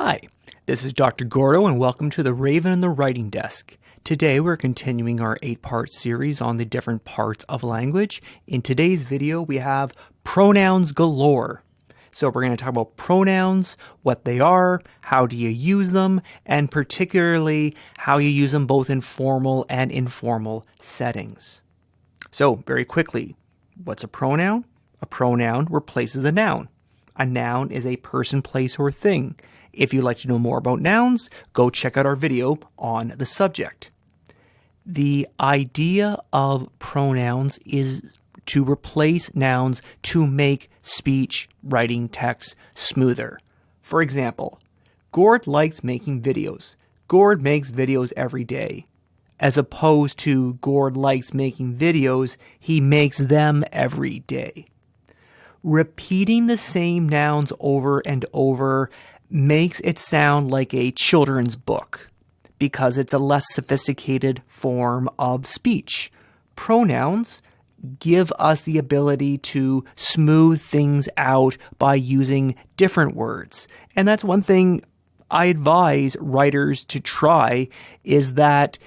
Hi, this is Dr. Gordo and welcome to the Raven and the Writing Desk. Today we're continuing our 8-part series on the different parts of language. In today's video we have pronouns galore. So we're going to talk about pronouns, what they are, how do you use them, and particularly how you use them both in formal and informal settings. So very quickly, what's a pronoun? A pronoun replaces a noun. A noun is a person, place, or thing. If you'd like to know more about nouns, go check out our video on the subject. The idea of pronouns is to replace nouns to make speech, writing, text smoother. For example, Gord likes making videos. Gord makes videos every day. As opposed to Gord likes making videos, he makes them every day. Repeating the same nouns over and over makes it sound like a children's book because it's a less sophisticated form of speech. Pronouns give us the ability to smooth things out by using different words. And that's one thing I advise writers to try, is that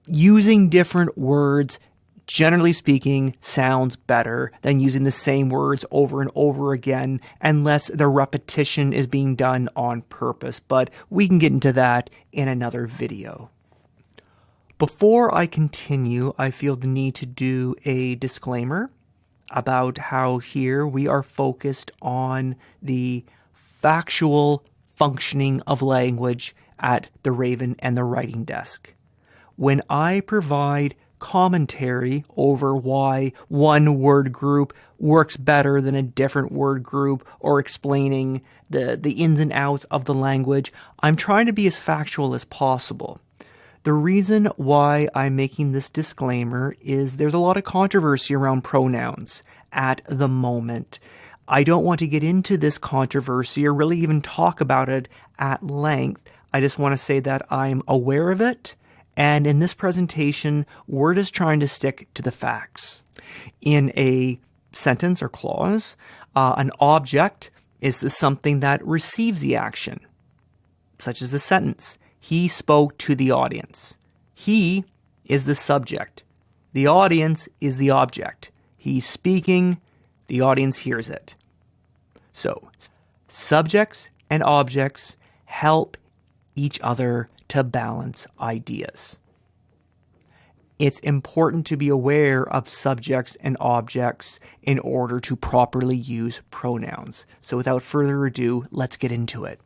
using different words, generally speaking, sounds better than using the same words over and over again, unless the repetition is being done on purpose. But we can get into that in another video. Before I continue, I feel the need to do a disclaimer about how here we are focused on the factual functioning of language at the Raven and the Writing Desk. When I provide commentary over why one word group works better than a different word group, or explaining the ins and outs of the language, I'm trying to be as factual as possible. The reason why I'm making this disclaimer is there's a lot of controversy around pronouns at the moment. I don't want to get into this controversy or really even talk about it at length. I just want to say that I'm aware of it. And in this presentation, we're just trying to stick to the facts. In a sentence or clause, an object is something that receives the action, such as the sentence, he spoke to the audience. He is the subject. The audience is the object. He's speaking, the audience hears it. So, subjects and objects help each other to balance ideas. It's important to be aware of subjects and objects in order to properly use pronouns. So without further ado, let's get into it.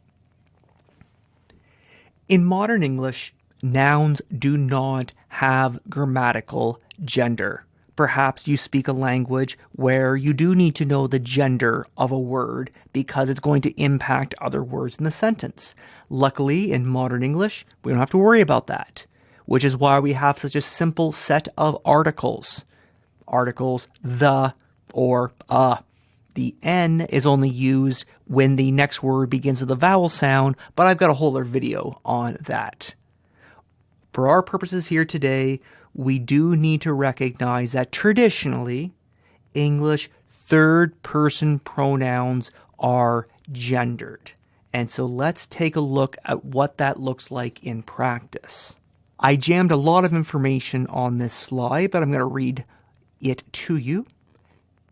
In modern English, nouns do not have grammatical gender. Perhaps you speak a language where you do need to know the gender of a word because it's going to impact other words in the sentence. Luckily, in modern English, we don't have to worry about that, which is why we have such a simple set of articles. Articles, the or a. The N is only used when the next word begins with a vowel sound, but I've got a whole other video on that. For our purposes here today, we do need to recognize that traditionally, English third-person pronouns are gendered. And so let's take a look at what that looks like in practice. I jammed a lot of information on this slide, but I'm going to read it to you.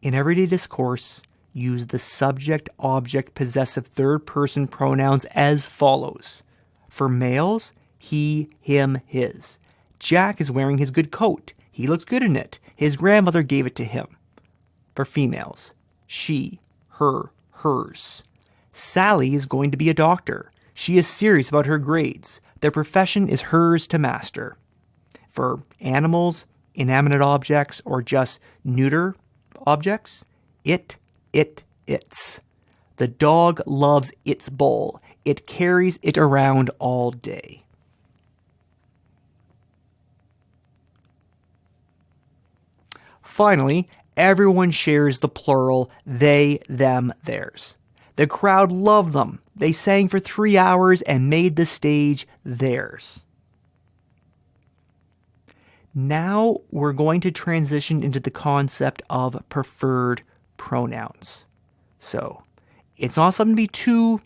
In everyday discourse, use the subject, object, possessive third-person pronouns as follows. For males, he, him, his. Jack is wearing his good coat. He looks good in it. His grandmother gave it to him. For females, she, her, hers. Sally is going to be a doctor. She is serious about her grades. Their profession is hers to master. For animals, inanimate objects, or just neuter objects, its. The dog loves its bowl. It carries it around all day. Finally, everyone shares the plural they, them, theirs. The crowd loved them. They sang for 3 hours and made the stage theirs. Now we're going to transition into the concept of preferred pronouns. So it's not something to be too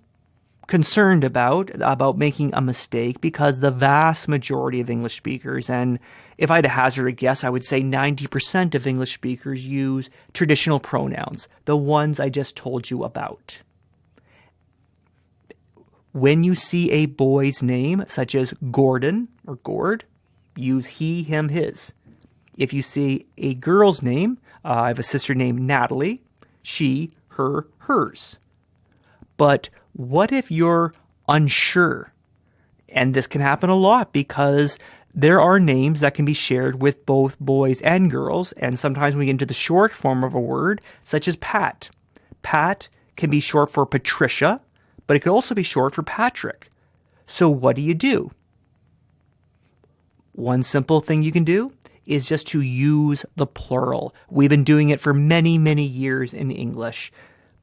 concerned about making a mistake, because the vast majority of English speakers, and if I had to hazard a guess, I would say 90% of English speakers use traditional pronouns, the ones I just told you about. When you see a boy's name, such as Gordon or Gord, use he, him, his. If you see a girl's name, I have a sister named Natalie, she, her, hers. But what if you're unsure? And this can happen a lot because there are names that can be shared with both boys and girls, and sometimes we get into the short form of a word, such as Pat. Pat can be short for Patricia, but it could also be short for Patrick. So what do? One simple thing you can do is just to use the plural. We've been doing it for many, many years in English.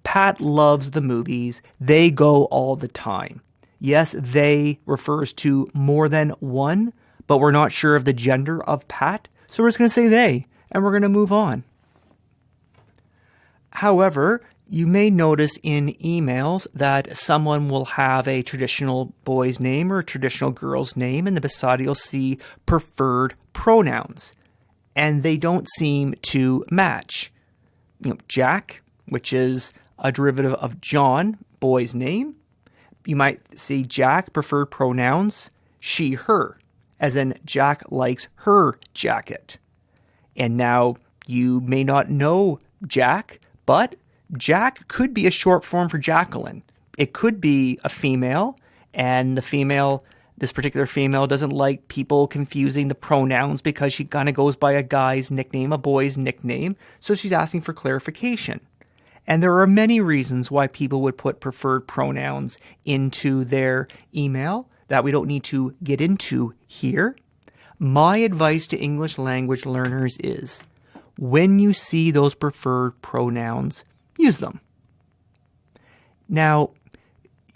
Pat loves the movies. They go all the time. Yes, they refers to more than one, but we're not sure of the gender of Pat, so we're just going to say they, and we're going to move on. However, you may notice in emails that someone will have a traditional boy's name or a traditional girl's name, and the beside you'll see preferred pronouns, and they don't seem to match. Jack, which is a derivative of John, boy's name. You might see Jack, preferred pronouns, she, her, as in Jack likes her jacket. And now you may not know Jack, but Jack could be a short form for Jacqueline. It could be a female, and this particular female doesn't like people confusing the pronouns because she kind of goes by a guy's nickname, a boy's nickname, so she's asking for clarification. And there are many reasons why people would put preferred pronouns into their email that we don't need to get into here. My advice to English language learners is, when you see those preferred pronouns, use them. Now,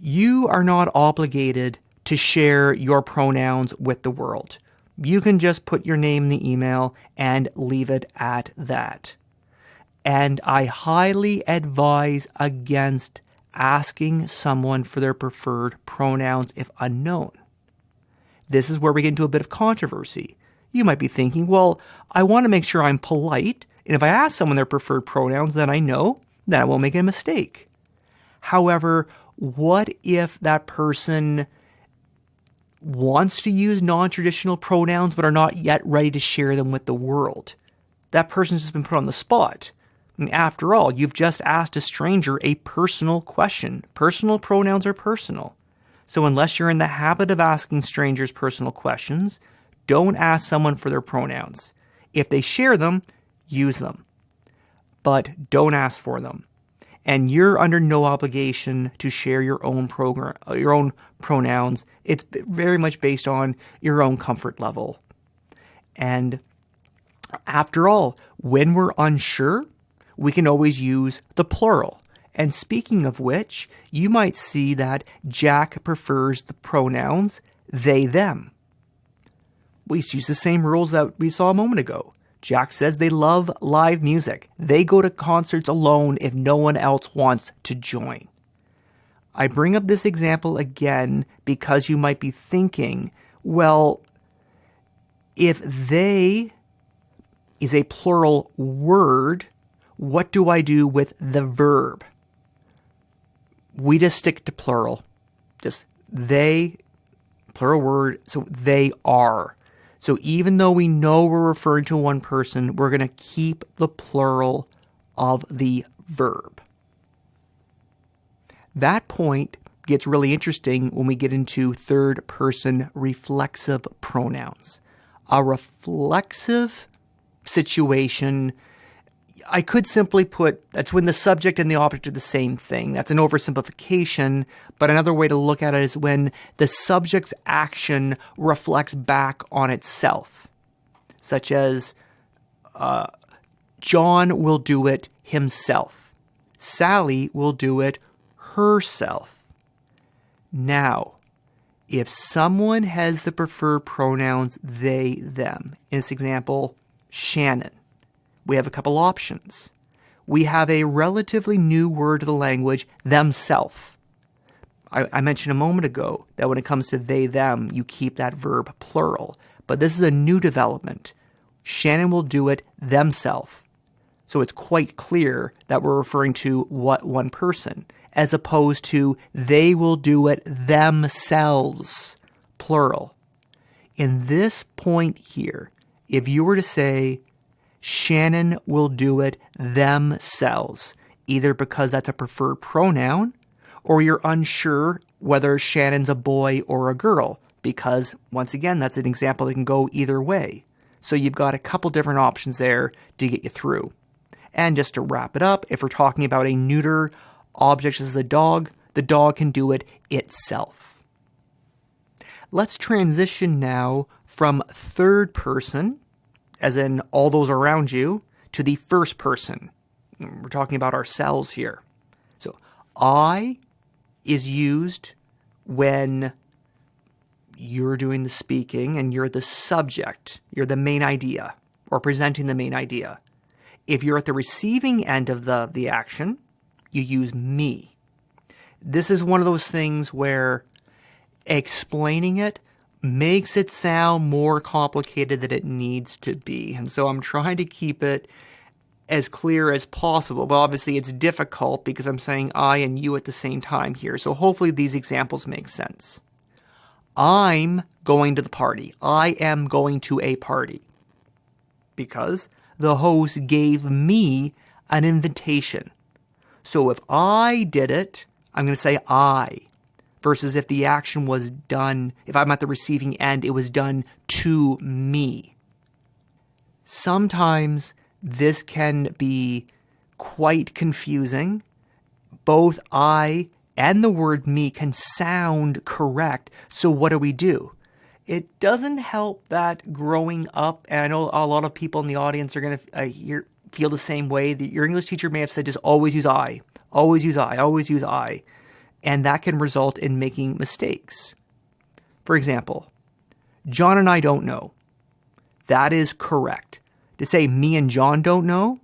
you are not obligated to share your pronouns with the world. You can just put your name in the email and leave it at that. And I highly advise against asking someone for their preferred pronouns if unknown. This is where we get into a bit of controversy. You might be thinking, well, I want to make sure I'm polite, and if I ask someone their preferred pronouns, then I know that I won't make a mistake. However, what if that person wants to use non-traditional pronouns but are not yet ready to share them with the world? That person's just been put on the spot. And after all, you've just asked a stranger a personal question. Personal pronouns are personal. So unless you're in the habit of asking strangers personal questions, don't ask someone for their pronouns. If they share them, use them. But don't ask for them. And you're under no obligation to share your own pronouns. It's very much based on your own comfort level. And after all, when we're unsure, we can always use the plural. And speaking of which, you might see that Jack prefers the pronouns they, them. We use the same rules that we saw a moment ago. Jack says they love live music. They go to concerts alone if no one else wants to join. I bring up this example again because you might be thinking, well, if they is a plural word, what do I do with the verb? We just stick to plural. Just they, plural word, so they are. So even though we know we're referring to one person, we're going to keep the plural of the verb. That point gets really interesting when we get into third-person reflexive pronouns. A reflexive situation, I could simply put, that's when the subject and the object are the same thing. That's an oversimplification, but another way to look at it is when the subject's action reflects back on itself, such as John will do it himself. Sally will do it herself. Now, if someone has the preferred pronouns they, them, in this example, Shannon, we have a couple options. We have a relatively new word to the language, themself. I mentioned a moment ago that when it comes to they, them, you keep that verb plural. But this is a new development. Shannon will do it themselves. So it's quite clear that we're referring to what one person, as opposed to they will do it themselves, plural. In this point here, if you were to say, Shannon will do it themselves, either because that's a preferred pronoun, or you're unsure whether Shannon's a boy or a girl, because, once again, that's an example that can go either way. So you've got a couple different options there to get you through. And just to wrap it up, if we're talking about a neuter object as the dog can do it itself. Let's transition now from third person, as in all those around you, to the first person. We're talking about ourselves here. So I is used when you're doing the speaking and you're the subject, you're the main idea, or presenting the main idea. If you're at the receiving end of the action, you use me. This is one of those things where explaining it makes it sound more complicated than it needs to be. And so I'm trying to keep it as clear as possible. But obviously it's difficult because I'm saying I and you at the same time here. So hopefully these examples make sense. I'm going to the party. I am going to a party. Because the host gave me an invitation. So if I did it, I'm going to say I. Versus if the action was done, if I'm at the receiving end, it was done to me. Sometimes this can be quite confusing. Both I and the word me can sound correct. So what do? It doesn't help that growing up, and I know a lot of people in the audience are going to feel the same way. Your English teacher may have said just always use I, always use I, always use I. And that can result in making mistakes. For example, John and I don't know. That is correct. To say me and John don't know,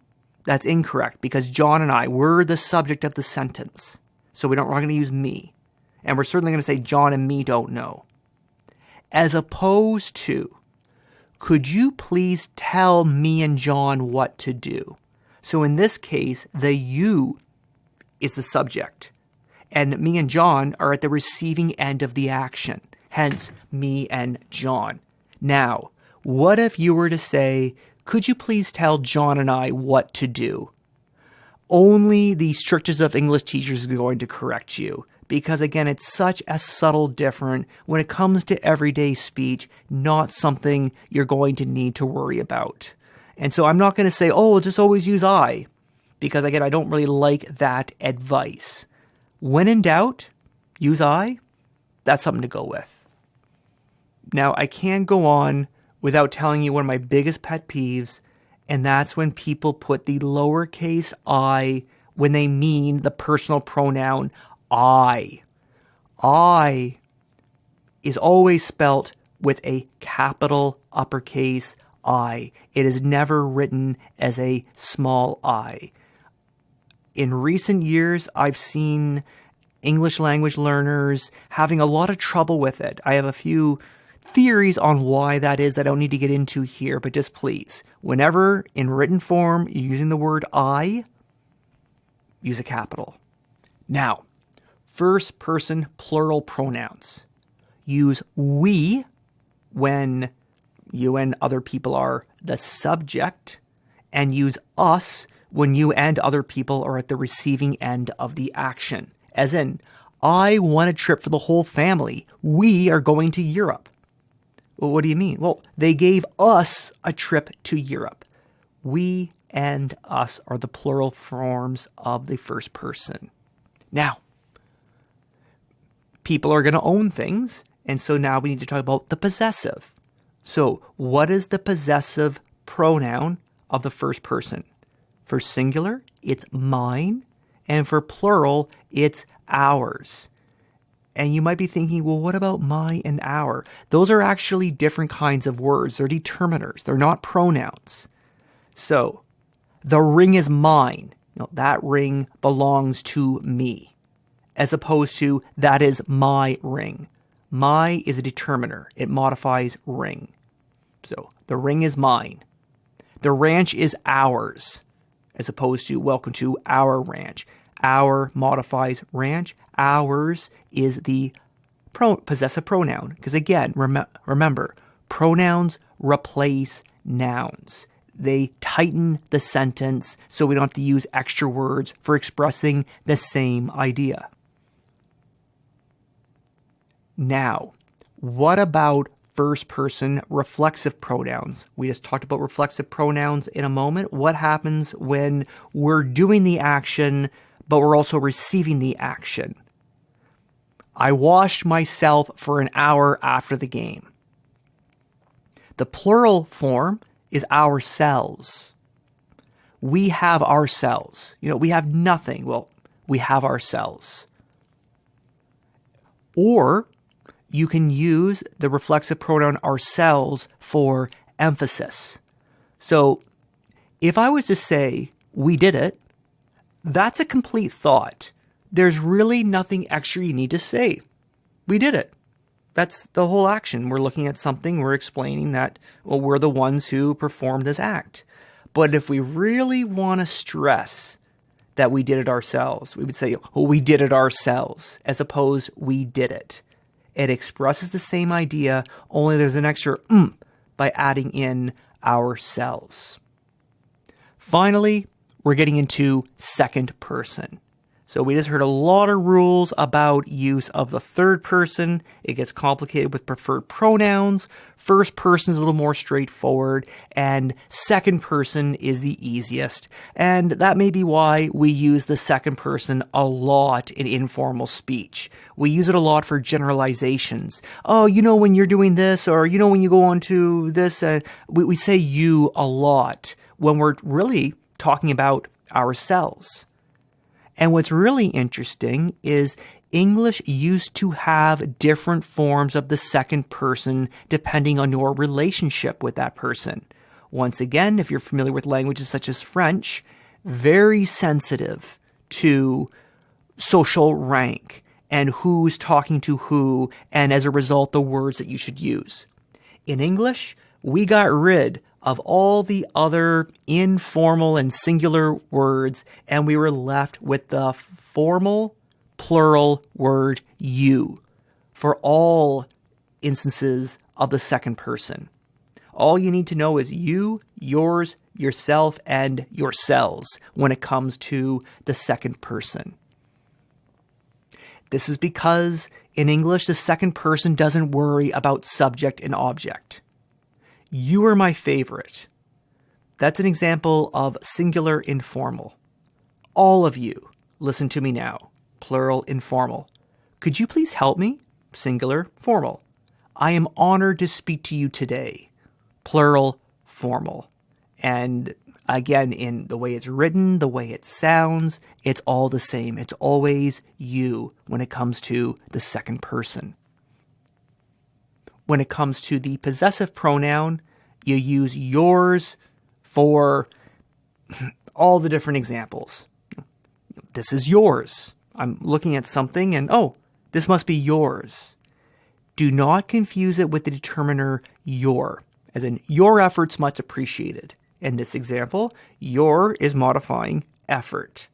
that's incorrect because John and I, we're the subject of the sentence. So we're going to use me. And we're certainly going to say John and me don't know. As opposed to, could you please tell me and John what to do? So in this case, the you is the subject. And me and John are at the receiving end of the action. Hence, me and John. Now, what if you were to say, could you please tell John and I what to do? Only the strictest of English teachers is going to correct you. Because again, it's such a subtle difference when it comes to everyday speech, not something you're going to need to worry about. And so I'm not going to say, oh, just always use I. Because again, I don't really like that advice. When in doubt, use I. That's something to go with. Now, I can't go on without telling you one of my biggest pet peeves, and that's when people put the lowercase I when they mean the personal pronoun I. I is always spelt with a capital uppercase I. It is never written as a small I. In recent years, I've seen English language learners having a lot of trouble with it. I have a few theories on why that is that I don't need to get into here, but just please, whenever in written form you're using the word I, use a capital. Now, first person plural pronouns. Use we when you and other people are the subject, and use us when you and other people are at the receiving end of the action. As in, I want a trip for the whole family. We are going to Europe. Well, what do you mean? Well, they gave us a trip to Europe. We and us are the plural forms of the first person. Now, people are going to own things, and so now we need to talk about the possessive. So, what is the possessive pronoun of the first person? For singular, it's mine, and for plural, it's ours. And you might be thinking, well, what about my and our? Those are actually different kinds of words. They're determiners. They're not pronouns. So, the ring is mine. That ring belongs to me. as opposed to that is my ring. My is a determiner. It modifies ring. So the ring is mine. The ranch is ours, as opposed to welcome to our ranch. Our modifies ranch. Ours is the possessive pronoun. Because again, remember, pronouns replace nouns. They tighten the sentence so we don't have to use extra words for expressing the same idea. Now, what about first person reflexive pronouns? We just talked about reflexive pronouns in a moment. What happens when we're doing the action, but we're also receiving the action? I washed myself for an hour after the game. The plural form is ourselves. We have ourselves. We have nothing. Well, we have ourselves. Or you can use the reflexive pronoun ourselves for emphasis. So if I was to say, we did it, that's a complete thought. There's really nothing extra you need to say. We did it. That's the whole action. We're looking at something, we're explaining that, well, we're the ones who performed this act. But if we really want to stress that we did it ourselves, we would say, well, we did it ourselves, as opposed we did it. It expresses the same idea, only there's an extra by adding in ourselves. Finally, we're getting into second person. So we just heard a lot of rules about use of the third person. It gets complicated with preferred pronouns. First person is a little more straightforward, and second person is the easiest. And that may be why we use the second person a lot in informal speech. We use it a lot for generalizations. Oh, when you're doing this, or when you go on to this, we say you a lot when we're really talking about ourselves. And what's really interesting is English used to have different forms of the second person depending on your relationship with that person. Once again, if you're familiar with languages such as French, very sensitive to social rank and who's talking to who, and as a result, the words that you should use. In English, we got rid of all the other informal and singular words, and we were left with the formal plural word you for all instances of the second person. All you need to know is you, yours, yourself, and yourselves when it comes to the second person. This is because in English, the second person doesn't worry about subject and object. You are my favorite. That's an example of singular informal. All of you, listen to me now. Plural informal. Could you please help me? Singular formal. I am honored to speak to you today. Plural formal. And again, in the way it's written, the way it sounds, it's all the same. It's always you when it comes to the second person. When it comes to the possessive pronoun, you use yours for all the different examples. This is yours. I'm looking at something and, this must be yours. Do not confuse it with the determiner your, as in your effort's much appreciated. In this example, your is modifying effort.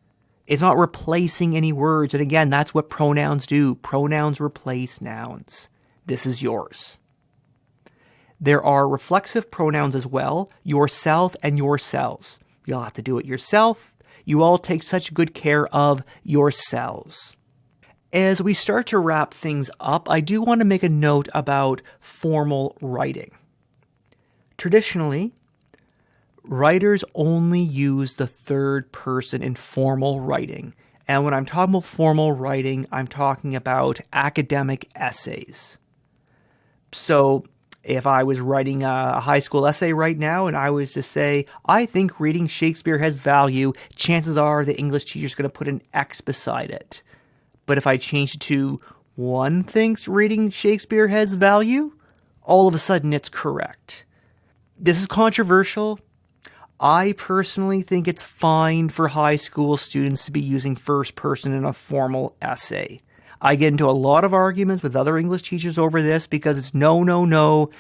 It's not replacing any words. And again, that's what pronouns do. Pronouns replace nouns. This is yours. There are reflexive pronouns as well, yourself and yourselves. You'll have to do it yourself. You all take such good care of yourselves. As we start to wrap things up, I do want to make a note about formal writing. Traditionally, writers only use the third person in formal writing. And when I'm talking about formal writing, I'm talking about academic essays. So if I was writing a high school essay right now and I was to say, I think reading Shakespeare has value, chances are the English teacher's going to put an X beside it. But if I change it to one thinks reading Shakespeare has value, all of a sudden it's correct. This is controversial. I personally think it's fine for high school students to be using first person in a formal essay. I get into a lot of arguments with other English teachers over this because it's no.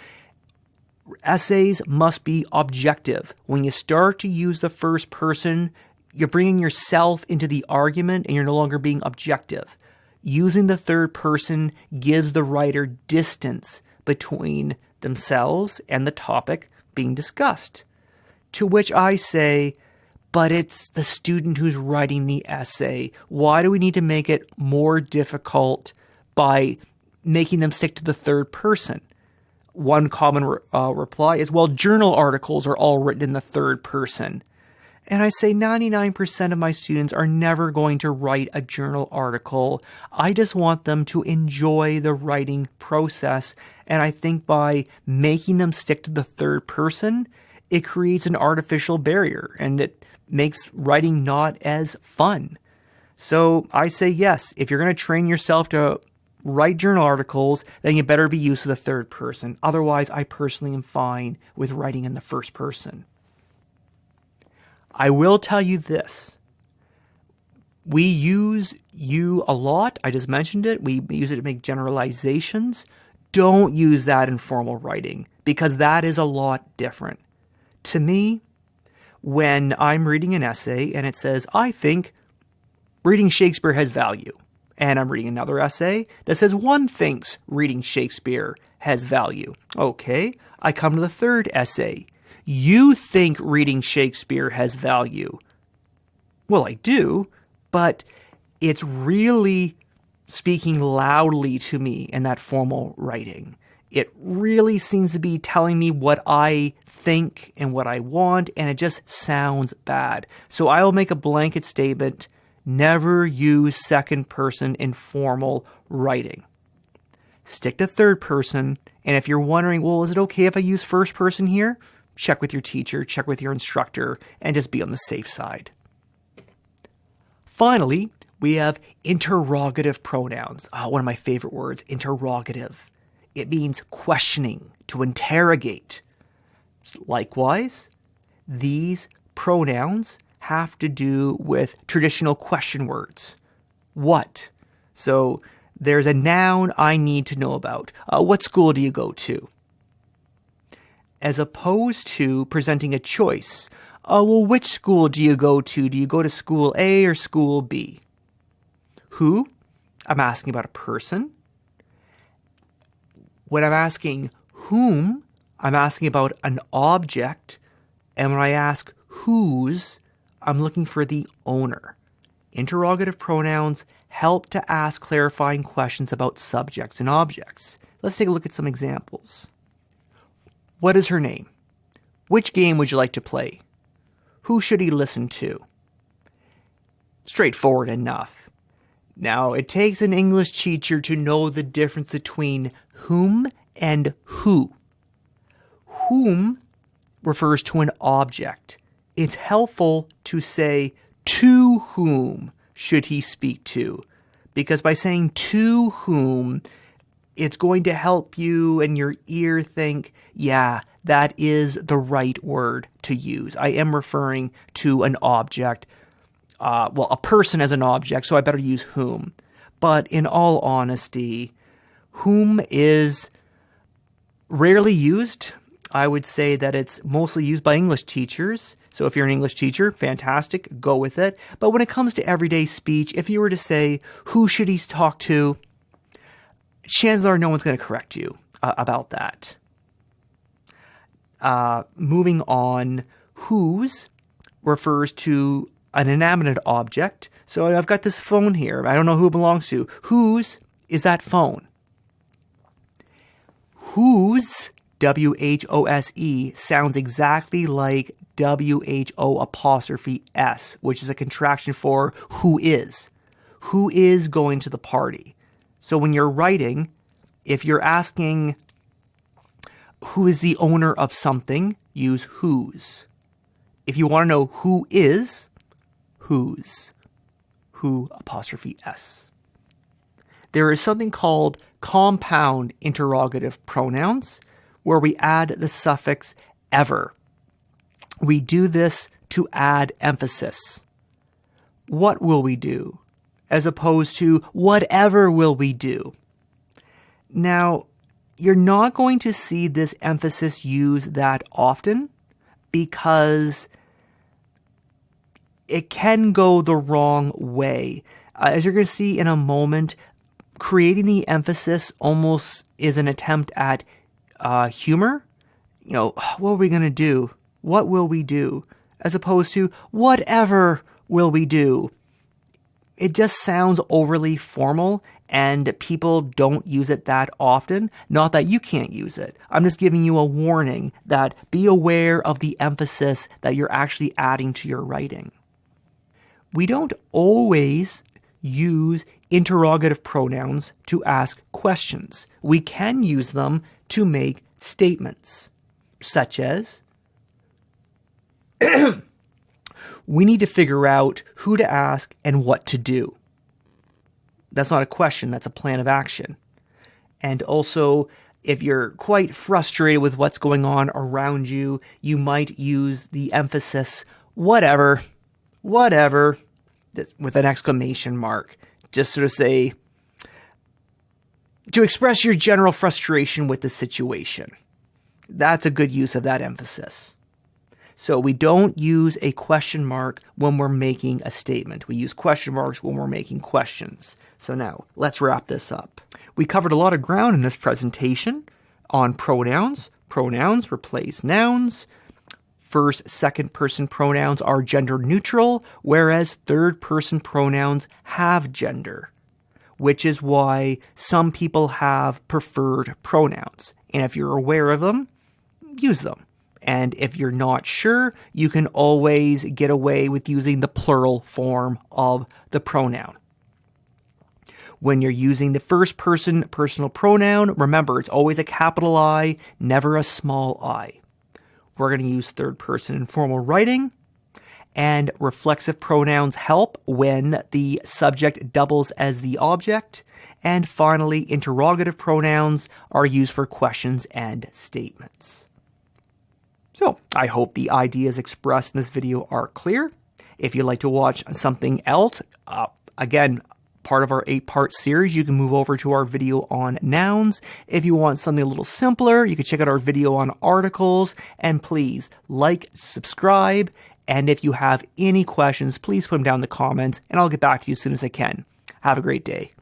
Essays must be objective. When you start to use the first person, you're bringing yourself into the argument and you're no longer being objective. Using the third person gives the writer distance between themselves and the topic being discussed. To which I say, but it's the student who's writing the essay. Why do we need to make it more difficult by making them stick to the third person? One common reply is, well, journal articles are all written in the third person. And I say 99% of my students are never going to write a journal article. I just want them to enjoy the writing process. And I think by making them stick to the third person, it creates an artificial barrier and it makes writing not as fun. So I say yes, if you're going to train yourself to write journal articles, then you better be used to the third person. Otherwise, I personally am fine with writing in the first person. I will tell you this. We use you a lot. I just mentioned it. We use it to make generalizations. Don't use that in formal writing because that is a lot different. To me, when I'm reading an essay and it says, I think reading Shakespeare has value, and I'm reading another essay that says one thinks reading Shakespeare has value. Okay, I come to the third essay. You think reading Shakespeare has value. Well, I do, but it's really speaking loudly to me in that formal writing. It really seems to be telling me what I think and what I want, and it just sounds bad. So I will make a blanket statement, never use second person in formal writing. Stick to third person, and if you're wondering, well, is it okay if I use first person here? Check with your teacher, check with your instructor, and just be on the safe side. Finally, we have interrogative pronouns. One of my favorite words, interrogative. It means questioning, to interrogate. Likewise, these pronouns have to do with traditional question words. What? So there's a noun I need to know about. What school do you go to? As opposed to presenting a choice. Well, which school do you go to? Do you go to school A or school B? Who? I'm asking about a person. When I'm asking whom, I'm asking about an object. And when I ask whose, I'm looking for the owner. Interrogative pronouns help to ask clarifying questions about subjects and objects. Let's take a look at some examples. What is her name? Which game would you like to play? Who should he listen to? Straightforward enough. Now, it takes an English teacher to know the difference between whom and who. Whom refers to an object. It's helpful to say, to whom should he speak to? Because by saying to whom, it's going to help you and your ear think, yeah, that is the right word to use. I am referring to an object. A person as an object, so I better use whom. But in all honesty, whom is rarely used. I would say that it's mostly used by English teachers. So if you're an English teacher, fantastic, go with it. But when it comes to everyday speech, if you were to say, who should he talk to? Chances are no one's going to correct you about that. Moving on, whose refers to an inanimate object. So I've got this phone here. I don't know who it belongs to. Whose is that phone? Whose, W-H-O-S-E, sounds exactly like W-H-O apostrophe S, which is a contraction for who is. Who is going to the party? So when you're writing, if you're asking who is the owner of something, use whose. If you want to know who is, whose. Who apostrophe S. There is something called compound interrogative pronouns, where we add the suffix ever. We do this to add emphasis. What will we do? As opposed to whatever will we do? Now, you're not going to see this emphasis used that often because it can go the wrong way. As you're going to see in a moment, creating the emphasis almost is an attempt at humor. What are we going to do? What will we do? As opposed to whatever will we do? It just sounds overly formal, and people don't use it that often. Not that you can't use it. I'm just giving you a warning that be aware of the emphasis that you're actually adding to your writing. We don't always use interrogative pronouns to ask questions. We can use them to make statements, such as, we need to figure out who to ask and what to do. That's not a question, that's a plan of action. And also, if you're quite frustrated with what's going on around you, you might use the emphasis, whatever, with an exclamation mark. Just sort of say, to express your general frustration with the situation. That's a good use of that emphasis. So we don't use a question mark when we're making a statement. We use question marks when we're making questions. So now, let's wrap this up. We covered a lot of ground in this presentation on pronouns. Pronouns replace nouns. First, second person pronouns are gender neutral, whereas third person pronouns have gender, which is why some people have preferred pronouns. And if you're aware of them, use them. And if you're not sure, you can always get away with using the plural form of the pronoun. When you're using the first person personal pronoun, remember it's always a capital I, never a small I. We're going to use third person in formal writing, and reflexive pronouns help when the subject doubles as the object. And finally, interrogative pronouns are used for questions and statements. So, I hope the ideas expressed in this video are clear. If you'd like to watch something else, again, part of our 8-part series, you can move over to our video on nouns. If you want something a little simpler, you can check out our video on articles. And please, like, subscribe, and if you have any questions, please put them down in the comments, and I'll get back to you as soon as I can. Have a great day.